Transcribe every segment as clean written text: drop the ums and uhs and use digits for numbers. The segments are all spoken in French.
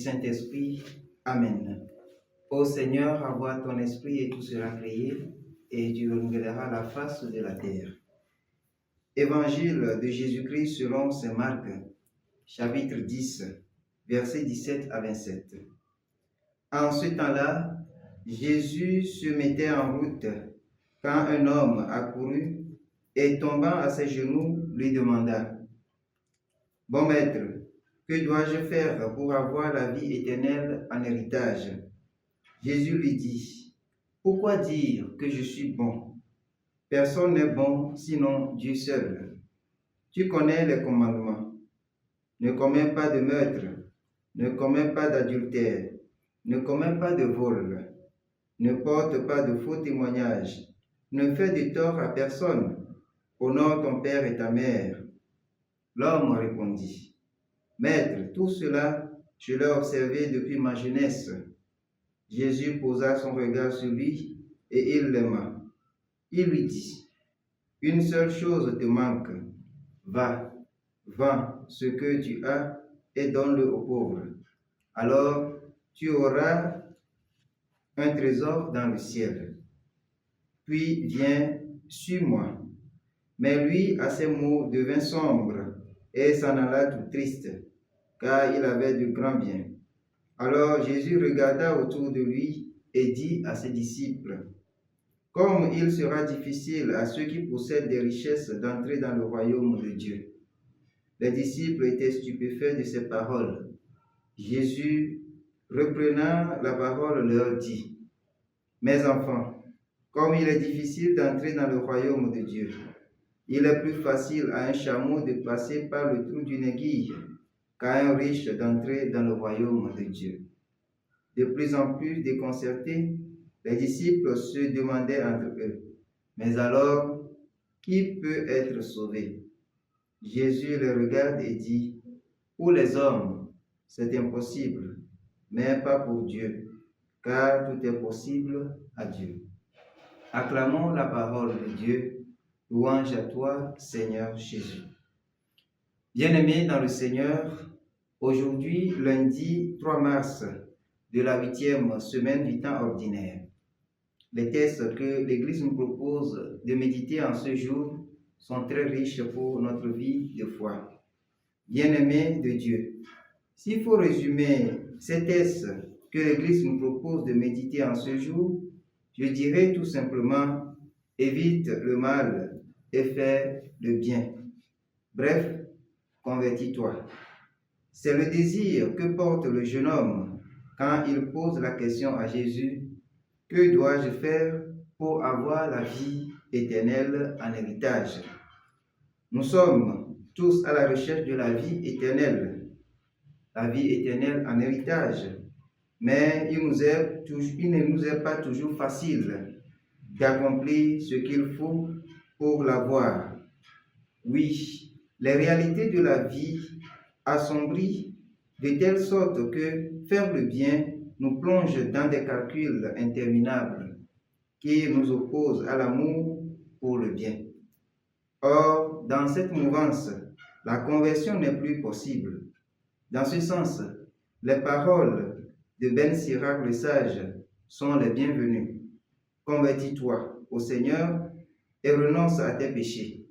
Saint-Esprit. Amen. Ô Seigneur, envoie ton esprit et tout sera créé, et tu renouvelleras la face de la terre. Évangile de Jésus-Christ selon saint Marc, chapitre 10, versets 17 à 27. En ce temps-là, Jésus se mettait en route quand un homme accourut et tombant à ses genoux lui demanda: « Bon maître, que dois-je faire pour avoir la vie éternelle en héritage ?» Jésus lui dit: « Pourquoi dire que je suis bon? Personne n'est bon sinon Dieu seul. Tu connais les commandements. Ne commets pas de meurtre, ne commets pas d'adultère, ne commets pas de vol, ne porte pas de faux témoignages, ne fais de tort à personne, honore ton père et ta mère. » L'homme répondit: « Maître, tout cela, je l'ai observé depuis ma jeunesse. » Jésus posa son regard sur lui et il l'aima. Il lui dit: « Une seule chose te manque. Va, vends ce que tu as et donne-le aux pauvres. Alors tu auras un trésor dans le ciel. Puis viens, suis-moi. » Mais lui, à ces mots, devint sombre et s'en alla tout triste, car il avait de grands biens. Alors Jésus regarda autour de lui et dit à ses disciples: « Comme il sera difficile à ceux qui possèdent des richesses d'entrer dans le royaume de Dieu. » Les disciples étaient stupéfaits de ces paroles. Jésus, reprenant la parole, leur dit: « Mes enfants, comme il est difficile d'entrer dans le royaume de Dieu, il est plus facile à un chameau de passer par le trou d'une aiguille qu'à un riche d'entrer dans le royaume de Dieu. » De plus en plus déconcertés, les disciples se demandaient entre eux: « Mais alors, qui peut être sauvé? » Jésus les regarde et dit: « Pour les hommes, c'est impossible, mais pas pour Dieu, car tout est possible à Dieu. » Acclamons la parole de Dieu. Louange à toi, Seigneur Jésus. Bien-aimés dans le Seigneur, aujourd'hui, lundi 3 mars de la 8e semaine du temps ordinaire, les textes que l'Église nous propose de méditer en ce jour sont très riches pour notre vie de foi. Bien-aimés de Dieu, s'il faut résumer ces textes que l'Église nous propose de méditer en ce jour, je dirais tout simplement: évite le mal et fais le bien. Bref, convertis-toi. C'est le désir que porte le jeune homme quand il pose la question à Jésus: « Que dois-je faire pour avoir la vie éternelle en héritage ?» Nous sommes tous à la recherche de la vie éternelle en héritage, mais il ne nous est pas toujours facile d'accomplir ce qu'il faut pour l'avoir. Oui, les réalités de la vie assombrissent de telle sorte que faire le bien nous plonge dans des calculs interminables qui nous opposent à l'amour pour le bien. Or, dans cette mouvance, la conversion n'est plus possible. Dans ce sens, les paroles de Ben Sirach le sage sont les bienvenues. Convertis-toi au Seigneur et renonce à tes péchés.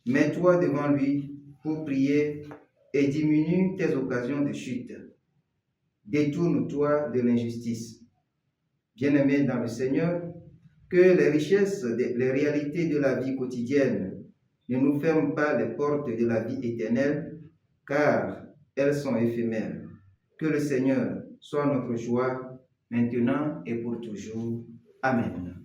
Mets-toi devant lui pour prier et diminue tes occasions de chute. Détourne-toi de l'injustice. Bien-aimés dans le Seigneur, que les richesses, les réalités de la vie quotidienne ne nous ferment pas les portes de la vie éternelle, car elles sont éphémères. Que le Seigneur soit notre joie, maintenant et pour toujours. Amen.